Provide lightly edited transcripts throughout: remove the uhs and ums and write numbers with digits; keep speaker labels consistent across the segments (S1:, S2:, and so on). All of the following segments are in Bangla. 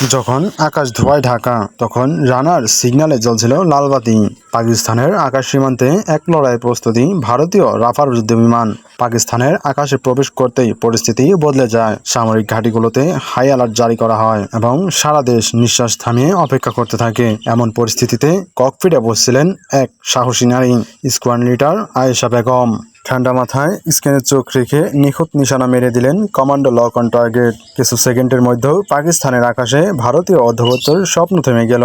S1: যখন আকাশ ধোঁয়ায় ঢাকা তখন রানার সিগন্যালে জ্বলছিল লাল বাতি। পাকিস্তানের আকাশ সীমান্তে এক লড়াই প্রস্তুতি। ভারতীয় রাফাল যুদ্ধবিমান পাকিস্তানের আকাশে প্রবেশ করতেই পরিস্থিতি বদলে যায়। সামরিক ঘাঁটিগুলোতে হাই অ্যালার্ট জারি করা হয় এবং সারা দেশ নিঃশ্বাস থামিয়ে অপেক্ষা করতে থাকে। এমন পরিস্থিতিতে ককপিটে বসছিলেন এক সাহসী নারী, স্কোয়াড লিডার আয়েশা বেগম। ঠান্ডা মাথায় স্ক্যানে চোখ রেখে নিখুঁত নিশানা মেরে দিলেন কমান্ডো লক অন টার্গেট। কিছু সেকেন্ডের মধ্যেও পাকিস্তানের আকাশে ভারতীয় অর্ধবত্তর স্বপ্ন থেমে গেল।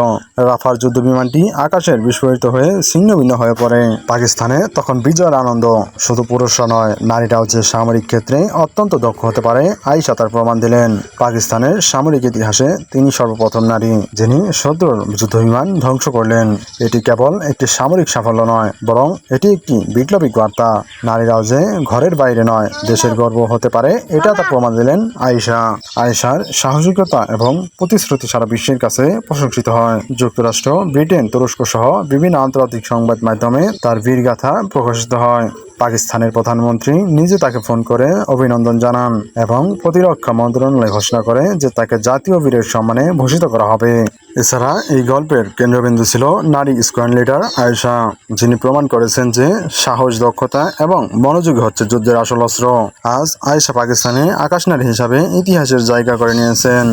S1: রাফাল যুদ্ধ বিমানটি আকাশের বিস্ফোরিত হয়ে ছিন্নভিন্ন হয়ে পড়ে। পাকিস্তানে তখন বিজয়ের আনন্দ। শুধু পুরুষরা নয়, নারীরাও যে সামরিক ক্ষেত্রে অত্যন্ত দক্ষ হতে পারে আয়েশা তার প্রমাণ দিলেন। পাকিস্তানের সামরিক ইতিহাসে তিনি সর্বপ্রথম নারী যিনি শত্রুর যুদ্ধবিমান ধ্বংস করলেন। এটি কেবল একটি সামরিক সাফল্য নয়, বরং এটি একটি বিপ্লবী বার্তা। নারীরাও যে ঘরের বাইরে নয়, দেশের গর্ব হতে পারে, এটা তার প্রমাণ দিলেন আয়েশা। আয়েশার সাহসিকতা এবং প্রতিশ্রুতি সারা বিশ্বের কাছে প্রশংসিত হয়। যুক্তরাষ্ট্র, ব্রিটেন, তুরস্ক সহ বিভিন্ন আন্তর্জাতিক সংবাদ মাধ্যমে তার বীরগাথা প্রকাশিত হয়। পাকিস্তানের প্রধানমন্ত্রী নিজে তাকে ফোন করে অভিনন্দন জানান এবং প্রতিরক্ষা মন্ত্রণালয় ঘোষণা করে যে তাকে জাতীয় বীরের সম্মানে ভূষিত করা হবে। এছাড়া এই গল্পের কেন্দ্রবিন্দু ছিল নারী স্কোয়াড লিডার আয়েশা, যিনি প্রমাণ করেছেন যে সাহস, দক্ষতা এবং মনোযোগী হচ্ছে যুদ্ধের আসল অস্ত্র। আজ আয়েশা পাকিস্তানে আকাশ নারী হিসাবে ইতিহাসের জায়গা করে নিয়েছেন।